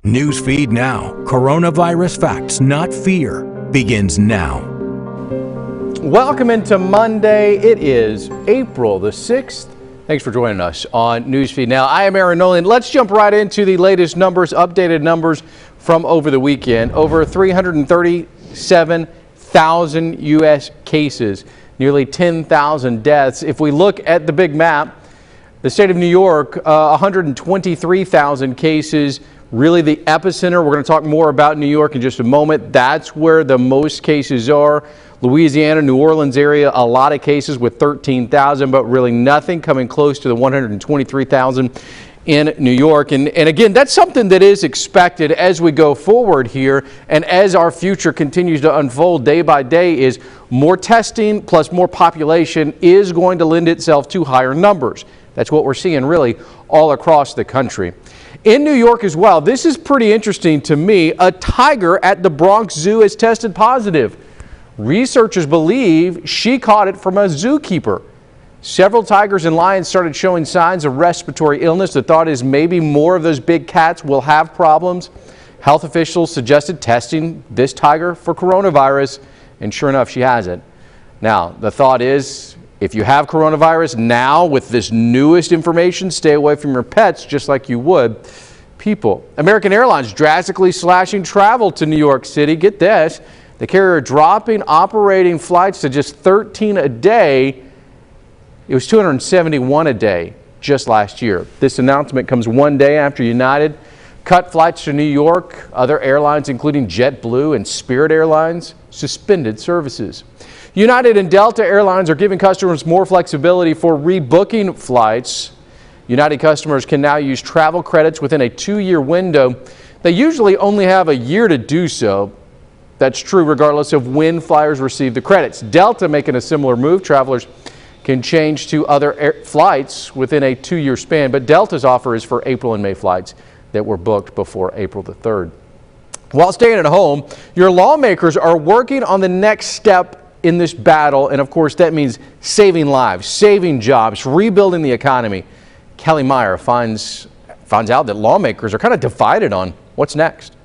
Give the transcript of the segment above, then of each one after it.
Newsfeed Now. Coronavirus facts, not fear, begins now. Welcome into Monday. It is April the 6th. Thanks for joining us on Newsfeed Now. I am Aaron Nolan. Let's jump right into the latest numbers, updated numbers from over the weekend. Over 337,000 U.S. cases, nearly 10,000 deaths. If we look at the big map, the state of New York, 123,000 cases. Really the epicenter. We're going to talk more about New York in just a moment. That's where the most cases are. Louisiana, New Orleans area, a lot of cases with 13,000, but really nothing coming close to the 123,000 in New York. And again, that's something that is expected as we go forward here and as our future continues to unfold day by day. Is more testing plus more population is going to lend itself to higher numbers. That's what we're seeing really all across the country. In New York as well, this is pretty interesting to me. A tiger at the Bronx Zoo has tested positive. Researchers believe she caught it from a zookeeper. Several tigers and lions started showing signs of respiratory illness. The thought is maybe more of those big cats will have problems. Health officials suggested testing this tiger for coronavirus, and sure enough, she has it. Now, the thought is, if you have coronavirus now with this newest information, stay away from your pets just like you would people. American Airlines drastically slashing travel to New York City. Get this, the carrier dropping operating flights to just 13 a day. It was 271 a day just last year. This announcement comes one day after United cut flights to New York. Other airlines, including JetBlue and Spirit Airlines, suspended services. United and Delta Airlines are giving customers more flexibility for rebooking flights. United customers can now use travel credits within a 2-year window. They usually only have a year to do so. That's true regardless of when flyers receive the credits. Delta making a similar move. Travelers can change to other flights within a 2-year span, but Delta's offer is for April and May flights that were booked before April the 3rd. While staying at home, your lawmakers are working on the next step in this battle, and of course that means saving lives, saving jobs, rebuilding the economy. Kelly Meyer finds out that lawmakers are kind of divided on what's next.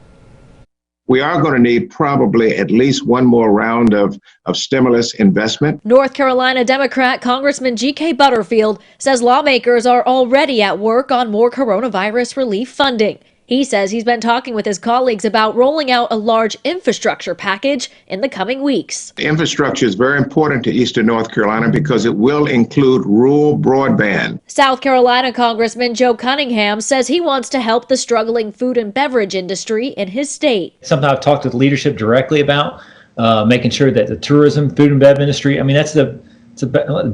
We are going to need probably at least one more round of stimulus investment. North Carolina Democrat Congressman G.K. Butterfield says lawmakers are already at work on more coronavirus relief funding. He says he's been talking with his colleagues about rolling out a large infrastructure package in the coming weeks. The infrastructure is very important to Eastern North Carolina because it will include rural broadband. South Carolina Congressman Joe Cunningham says he wants to help the struggling food and beverage industry in his state. Something I've talked with leadership directly about, making sure that the tourism, food and bev industry, it's the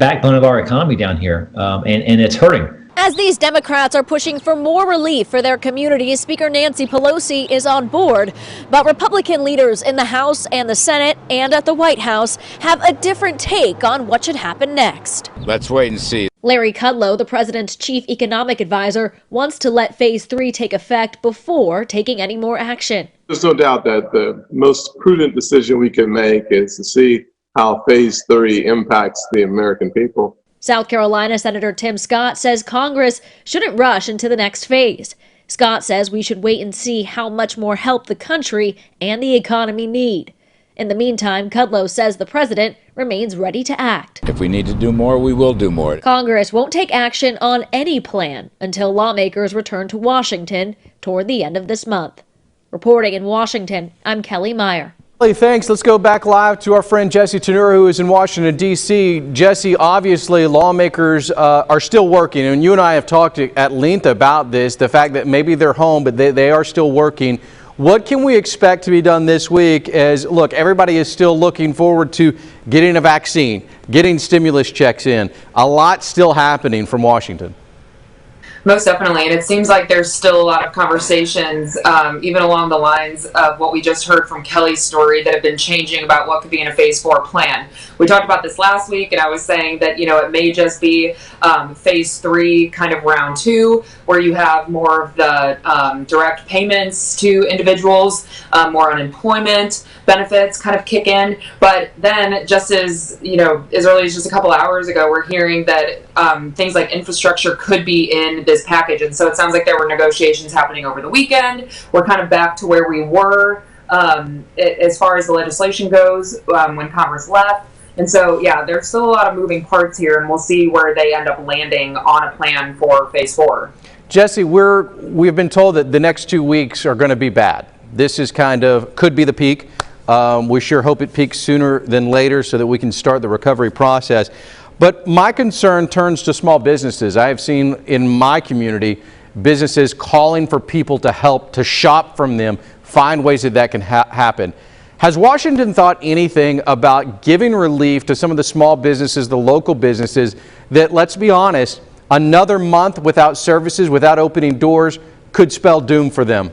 backbone of our economy down here, and it's hurting. As these Democrats are pushing for more relief for their communities, Speaker Nancy Pelosi is on board. But Republican leaders in the House and the Senate and at the White House have a different take on what should happen next. Let's wait and see. Larry Kudlow, the president's chief economic advisor, wants to let Phase 3 take effect before taking any more action. There's no doubt that the most prudent decision we can make is to see how Phase 3 impacts the American people. South Carolina Senator Tim Scott says Congress shouldn't rush into the next phase. Scott says we should wait and see how much more help the country and the economy need. In the meantime, Kudlow says the president remains ready to act. If we need to do more, we will do more. Congress won't take action on any plan until lawmakers return to Washington toward the end of this month. Reporting in Washington, I'm Kelly Meyer. Thanks. Let's go back live to our friend Jesse Tenura, who is in Washington, D.C. Jesse, obviously lawmakers are still working, and you and I have talked at length about this, the fact that maybe they're home, but they are still working. What can we expect to be done this week as, look, everybody is still looking forward to getting a vaccine, getting stimulus checks in, a lot still happening from Washington? Most definitely, and it seems like there's still a lot of conversations, even along the lines of what we just heard from Kelly's story, that have been changing about what could be in a Phase 4 plan. We talked about this last week, and I was saying that, it may just be Phase 3, kind of round 2, where you have more of the direct payments to individuals, more unemployment benefits kind of kick in. But then, just as early as just a couple hours ago, we're hearing that things like infrastructure could be in this this package. And so it sounds like there were negotiations happening over the weekend. We're kind of back to where we were as far as the legislation goes when Congress left. And so, yeah, there's still a lot of moving parts here, and we'll see where they end up landing on a plan for phase 4. Jesse, we've been told that the next 2 weeks are going to be bad. This is could be the peak. We sure hope it peaks sooner than later so that we can start the recovery process. But my concern turns to small businesses. I have seen in my community businesses calling for people to help, to shop from them, find ways that can happen. Has Washington thought anything about giving relief to some of the small businesses, the local businesses that, let's be honest, another month without services, without opening doors could spell doom for them?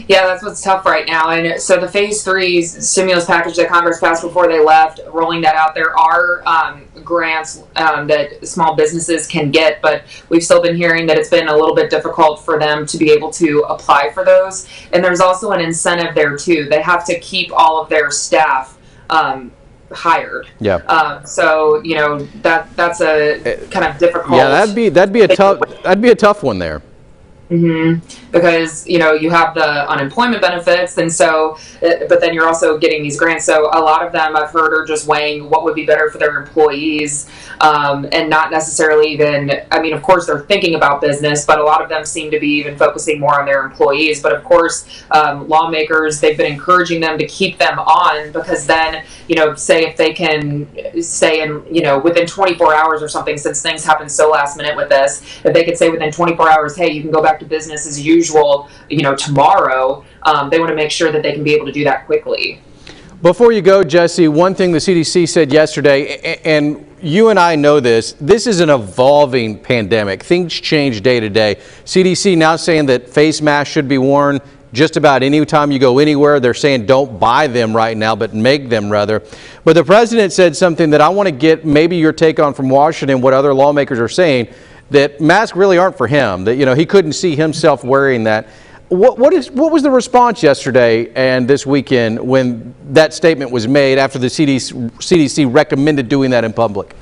Yeah, that's what's tough right now. And so the phase 3 stimulus package that Congress passed before they left, rolling that out, there are grants that small businesses can get, but we've still been hearing that it's been a little bit difficult for them to be able to apply for those. And there's also an incentive there too. They have to keep all of their staff hired. Yeah. So that's a kind of difficult. Yeah, that'd be a tough one there. Because you have the unemployment benefits, and so but then you're also getting these grants. So a lot of them I've heard are just weighing what would be better for their employees, and not necessarily even, I mean, of course they're thinking about business, but a lot of them seem to be even focusing more on their employees. But of course, lawmakers, they've been encouraging them to keep them on, because then say if they can say in within 24 hours or something, since things happen so last minute with this, if they could say within 24 hours, hey, you can go back to business as usual, tomorrow, they want to make sure that they can be able to do that quickly. Before you go, Jesse, one thing the CDC said yesterday, and you and I know this is an evolving pandemic. Things change day to day. CDC now saying that face masks should be worn just about any time you go anywhere. They're saying don't buy them right now, but make them rather. But the president said something that I want to get maybe your take on from Washington, what other lawmakers are saying, that masks really aren't for him, that he couldn't see himself wearing that. What was the response yesterday and this weekend when that statement was made after the CDC recommended doing that in public?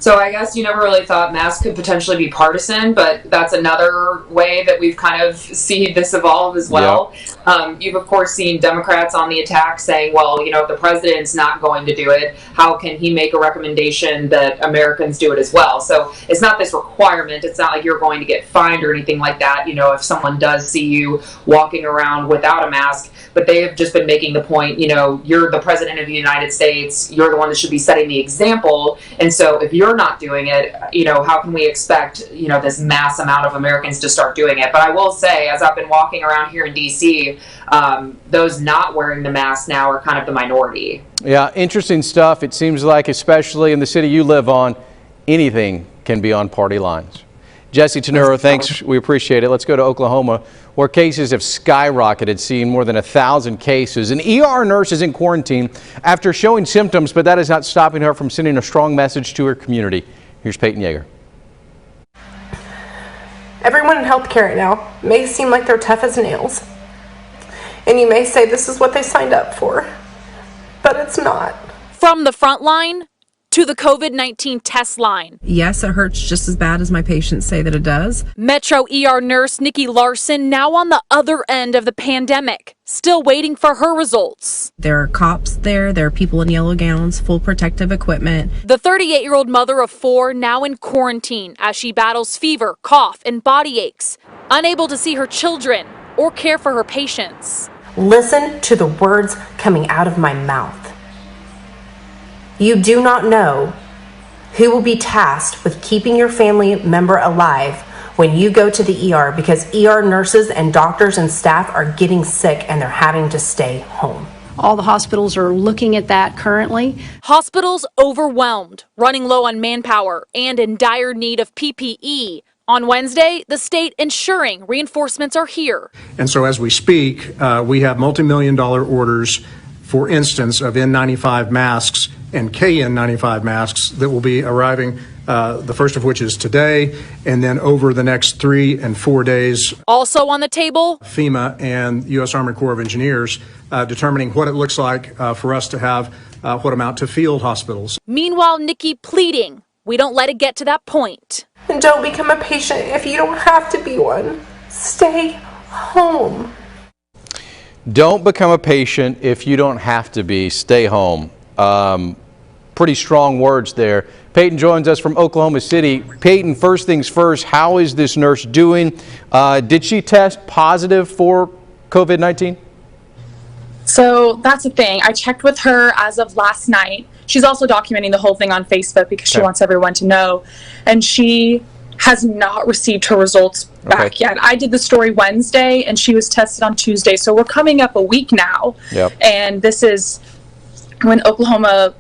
So I guess you never really thought masks could potentially be partisan, but that's another way that we've kind of seen this evolve as well. Yep. You've, of course, seen Democrats on the attack saying, well, if the president's not going to do it, how can he make a recommendation that Americans do it as well? So it's not this requirement. It's not like you're going to get fined or anything like that, if someone does see you walking around without a mask. But they have just been making the point, you're the president of the United States. You're the one that should be setting the example. And so if you're not doing it, how can we expect, this mass amount of Americans to start doing it? But I will say, as I've been walking around here in DC, those not wearing the mask now are kind of the minority. Yeah, interesting stuff. It seems like, especially in the city you live on, anything can be on party lines. Jesse Tenuro, thanks. We appreciate it. Let's go to Oklahoma, where cases have skyrocketed, seeing more than 1,000 cases. An ER nurse is in quarantine after showing symptoms, but that is not stopping her from sending a strong message to her community. Here's Peyton Yeager. Everyone in healthcare right now may seem like they're tough as nails. And you may say this is what they signed up for, but it's not. From the front line to the COVID-19 test line. Yes, it hurts just as bad as my patients say that it does. Metro ER nurse Nikki Larson now on the other end of the pandemic, still waiting for her results. There are cops there are people in yellow gowns, full protective equipment. The 38-year-old mother of 4 now in quarantine as she battles fever, cough, and body aches, unable to see her children or care for her patients. Listen to the words coming out of my mouth. You do not know who will be tasked with keeping your family member alive when you go to the ER, because ER nurses and doctors and staff are getting sick and they're having to stay home. All the hospitals are looking at that currently. Hospitals overwhelmed, running low on manpower, and in dire need of PPE. On Wednesday, the state ensuring reinforcements are here. And so as we speak, we have multi-million-dollar orders, for instance, of N95 masks and KN95 masks that will be arriving, the first of which is today, and then over the next 3 and 4 days. Also on the table, FEMA and U.S. Army Corps of Engineers determining what it looks like for us to have what amount to field hospitals. Meanwhile, Nikki pleading, we don't let it get to that point. And don't become a patient if you don't have to be one. Stay home. Don't become a patient if you don't have to be. Stay home. Pretty strong words there. Peyton joins us from Oklahoma City. Peyton, first things first, how is this nurse doing? Did she test positive for COVID-19? So that's the thing. I checked with her as of last night. She's also documenting the whole thing on Facebook because she wants everyone to know. And she has not received her results back yet. I did the story Wednesday and she was tested on Tuesday. So we're coming up a week now. And this is when Oklahoma,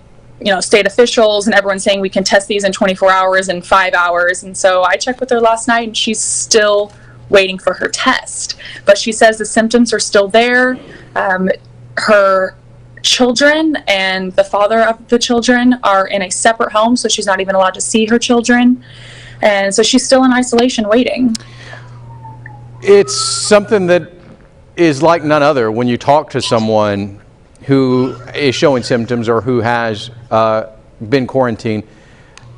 state officials and everyone's saying we can test these in 24 hours and 5 hours. And so I checked with her last night and she's still waiting for her test. But she says the symptoms are still there. Her children and the father of the children are in a separate home, so she's not even allowed to see her children. And so she's still in isolation waiting. It's something that is like none other when you talk to someone who is showing symptoms or who has been quarantined.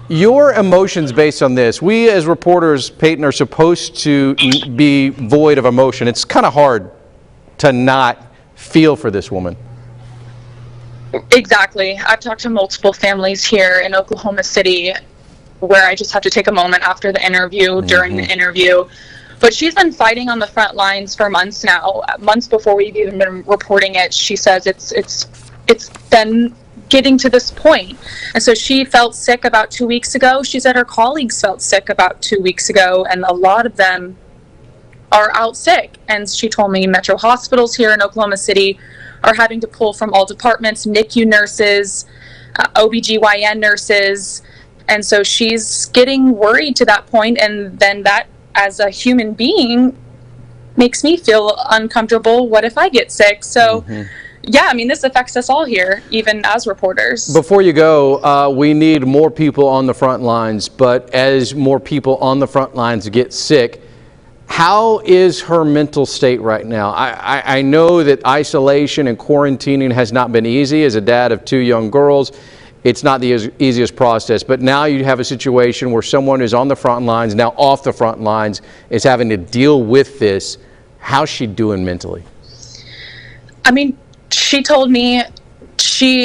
Your emotions based on this, we as reporters, Peyton, are supposed to be void of emotion. It's kind of hard to not feel for this woman. Exactly. I've talked to multiple families here in Oklahoma City where I just have to take a moment after the interview, during the interview. But she's been fighting on the front lines for months now. Months before we've even been reporting it, she says it's been getting to this point. And so she felt sick about 2 weeks ago. She said her colleagues felt sick about 2 weeks ago, and a lot of them are out sick. And she told me Metro hospitals here in Oklahoma City are having to pull from all departments, NICU nurses, OBGYN nurses. And so she's getting worried to that point, and then that, as a human being, makes me feel uncomfortable. What if I get sick? So yeah, I mean, this affects us all here, even as reporters. Before you go, we need more people on the front lines, but as more people on the front lines get sick, how is her mental state right now? I know that isolation and quarantining has not been easy. As a dad of 2 young girls, it's not the easiest process, but now you have a situation where someone who's on the front lines, now off the front lines, is having to deal with this. How's she doing mentally? I mean, she told me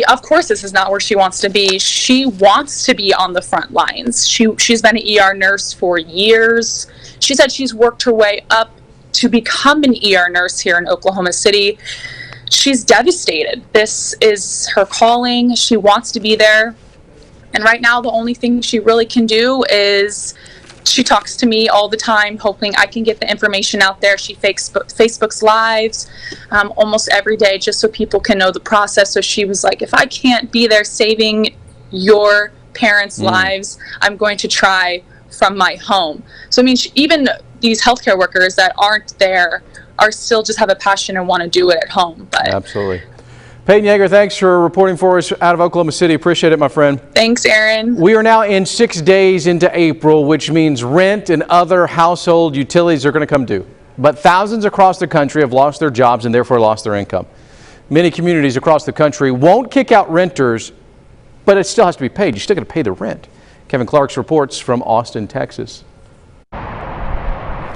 of course this is not where she wants to be. She wants to be on the front lines. She's been an ER nurse for years. She said she's worked her way up to become an ER nurse here in Oklahoma City. She's devastated. This is her calling. She wants to be there. And right now, the only thing she really can do is she talks to me all the time, hoping I can get the information out there. She Facebook's lives almost every day just so people can know the process. So she was like, if I can't be there saving your parents' lives, I'm going to try from my home. So, I mean, even these healthcare workers that aren't there are still just have a passion and want to do it at home. But absolutely. Peyton Yeager, thanks for reporting for us out of Oklahoma City. Appreciate it, my friend. Thanks, Aaron. We are now in 6 days into April, which means rent and other household utilities are going to come due. But thousands across the country have lost their jobs and therefore lost their income. Many communities across the country won't kick out renters, but it still has to be paid. You're still going to pay the rent. Kevin Clark's reports from Austin, Texas.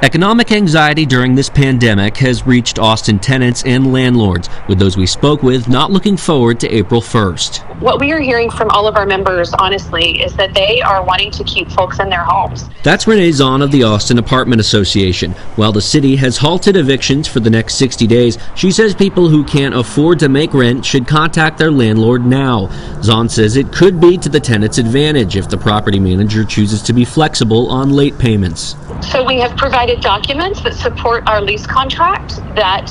Economic anxiety during this pandemic has reached Austin tenants and landlords, with those we spoke with not looking forward to April 1st. What we are hearing from all of our members, honestly, is that they are wanting to keep folks in their homes. That's Renee Zahn of the Austin Apartment Association. While the city has halted evictions for the next 60 days, she says people who can't afford to make rent should contact their landlord now. Zahn says it could be to the tenant's advantage if the property manager chooses to be flexible on late payments. So we have provided documents that support our lease contract that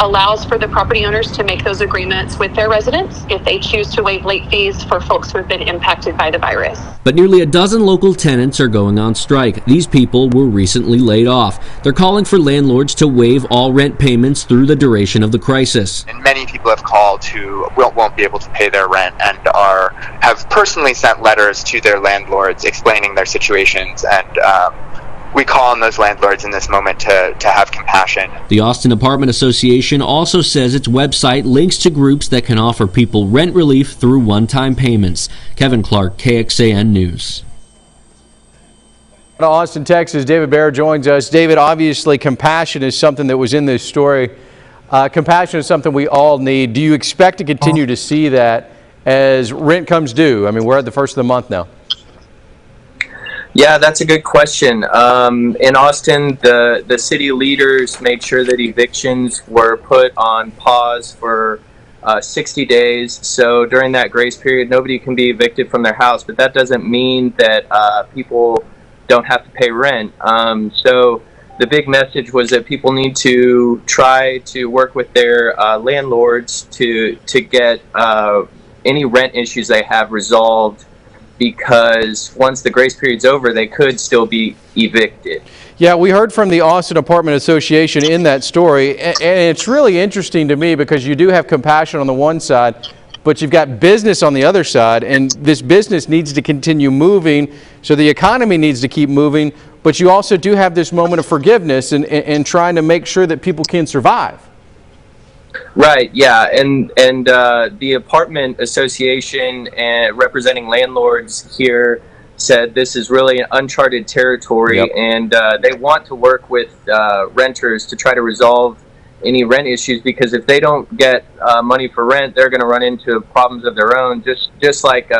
allows for the property owners to make those agreements with their residents if they choose to waive late fees for folks who have been impacted by the virus. But nearly a dozen local tenants are going on strike. These people were recently laid off. They're calling for landlords to waive all rent payments through the duration of the crisis. And many people have called who won't be able to pay their rent and have personally sent letters to their landlords explaining their situations, and we call on those landlords in this moment to have compassion. The Austin Apartment Association also says its website links to groups that can offer people rent relief through one-time payments. Kevin Clark, KXAN News. Austin, Texas, David Baer joins us. David, obviously compassion is something that was in this story. Compassion is something we all need. Do you expect to continue to see that as rent comes due? I mean, we're at the first of the month now. Yeah, that's a good question. In Austin, the city leaders made sure that evictions were put on pause for 60 days. So during that grace period, nobody can be evicted from their house, but that doesn't mean that people don't have to pay rent. So the big message was that people need to try to work with their landlords to get any rent issues they have resolved, because once the grace period's over, they could still be evicted. Yeah, we heard from the Austin Apartment Association in that story, and it's really interesting to me because you do have compassion on the one side, but you've got business on the other side, and this business needs to continue moving, so the economy needs to keep moving, but you also do have this moment of forgiveness and trying to make sure that people can survive. Right, yeah, and the apartment association representing landlords here said this is really uncharted territory. Yep. And they want to work with renters to try to resolve any rent issues, because if they don't get money for rent, they're going to run into problems of their own, just like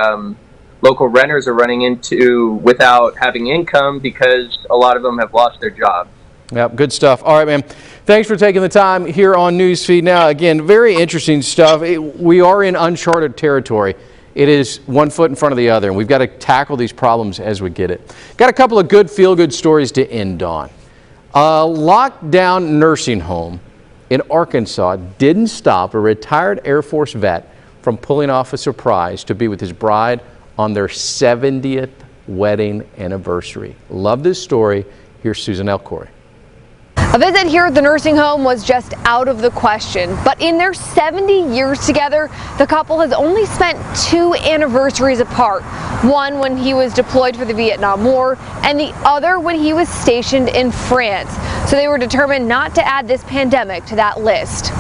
local renters are running into without having income, because a lot of them have lost their jobs. Yep, good stuff. All right, man. Thanks for taking the time here on Newsfeed Now. Again, very interesting stuff. We are in uncharted territory. It is one foot in front of the other, and we've got to tackle these problems as we get it. Got a couple of good feel-good stories to end on. A lockdown nursing home in Arkansas didn't stop a retired Air Force vet from pulling off a surprise to be with his bride on their 70th wedding anniversary. Love this story. Here's Susan Elcory. A visit here at the nursing home was just out of the question, but in their 70 years together, the couple has only spent 2 anniversaries apart. One when he was deployed for the Vietnam War, and the other when he was stationed in France. So they were determined not to add this pandemic to that list.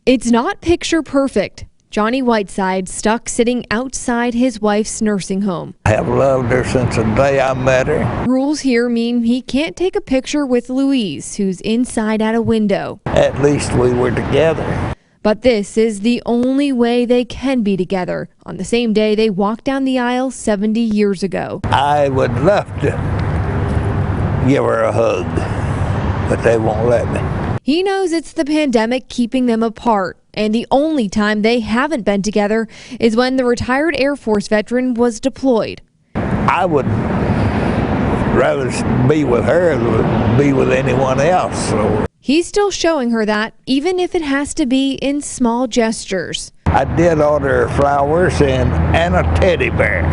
It's not picture perfect. Johnny Whiteside stuck sitting outside his wife's nursing home. I have loved her since the day I met her. Rules here mean he can't take a picture with Louise, who's inside at a window. At least we were together. But this is the only way they can be together, on the same day they walked down the aisle 70 years ago. I would love to give her a hug, but they won't let me. He knows it's the pandemic keeping them apart, and the only time they haven't been together is when the retired Air Force veteran was deployed. I would rather be with her than be with anyone else. So. He's still showing her that, even if it has to be in small gestures. I did order her flowers and a teddy bear.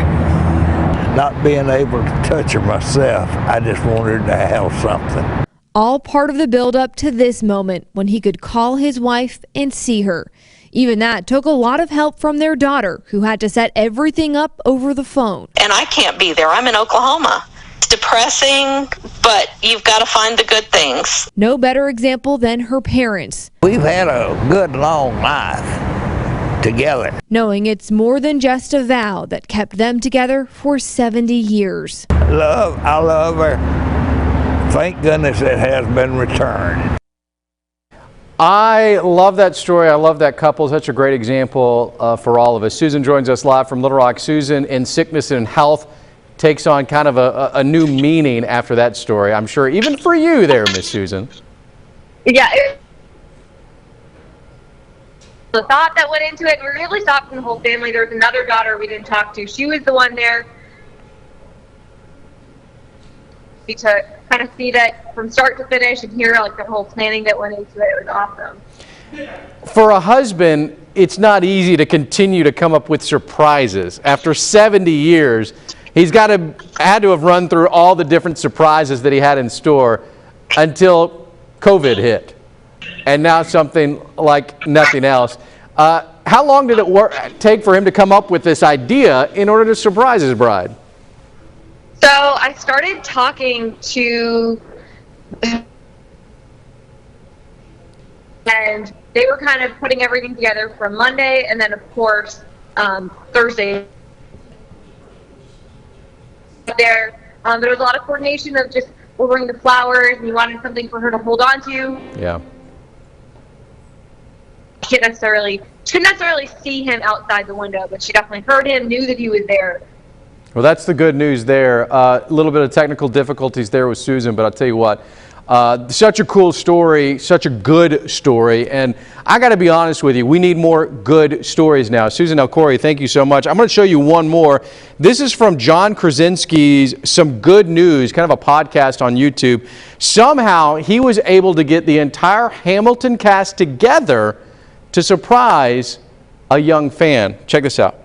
Not being able to touch her myself, I just wanted to have something. All part of the build-up to this moment when he could call his wife and see her. Even that took a lot of help from their daughter, who had to set everything up over the phone. And I can't be there. I'm in Oklahoma. It's depressing, but you've got to find the good things. No better example than her parents. We've had a good long life together. Knowing it's more than just a vow that kept them together for 70 years. I love her. Thank goodness it has been returned. I love that story. I love that couple. Such a great example for all of us. Susan joins us live from Little Rock. Susan, in sickness and health, takes on kind of a new meaning after that story, I'm sure, even for you there, Miss Susan. Yeah. The thought that went into it, we really talked to the whole family. There was another daughter we didn't talk to. She was the one there to kind of see that from start to finish and hear like the whole planning that went into it. It was awesome. For a husband, it's not easy to continue to come up with surprises. After 70 years, he's had to have run through all the different surprises that he had in store until COVID hit. And now something like nothing else. How long did it take for him to come up with this idea in order to surprise his bride? So I started talking to, and they were kind of putting everything together from Monday, and then of course Thursday. out there. There was a lot of coordination of just ordering the flowers, and you wanted something for her to hold on to. Yeah. She couldn't necessarily see him outside the window, but she definitely heard him, knew that he was there. Well, that's the good news there. A little bit of technical difficulties there with Susan, but I'll tell you what, such a cool story, such a good story. And I got to be honest with you, we need more good stories now. Susan Elcori, thank you so much. I'm going to show you one more. This is from John Krasinski's Some Good News, kind of a podcast on YouTube. Somehow he was able to get the entire Hamilton cast together to surprise a young fan. Check this out.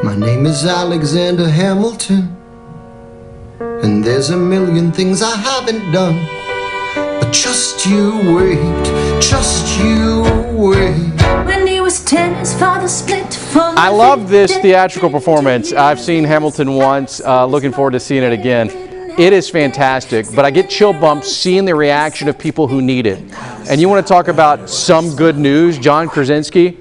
My name is Alexander Hamilton, and there's a million things I haven't done. But just you wait, just you wait. When he was 10, his father split from I love this theatrical performance. I've seen Hamilton once, looking forward to seeing it again. It is fantastic, but I get chill bumps seeing the reaction of people who need it. And you want to talk about some good news, John Krasinski?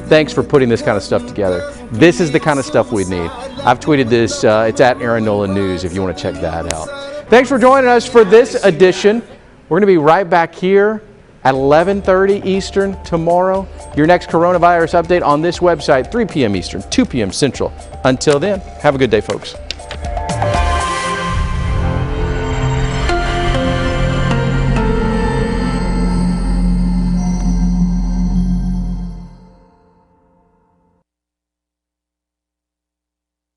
Thanks for putting this kind of stuff together. This is the kind of stuff we need. I've tweeted this. It's at Aaron Nolan News if you want to check that out. Thanks for joining us for this edition. We're going to be right back here at 11:30 Eastern tomorrow. Your next coronavirus update on this website, 3 p.m. Eastern, 2 p.m. Central. Until then, have a good day, folks.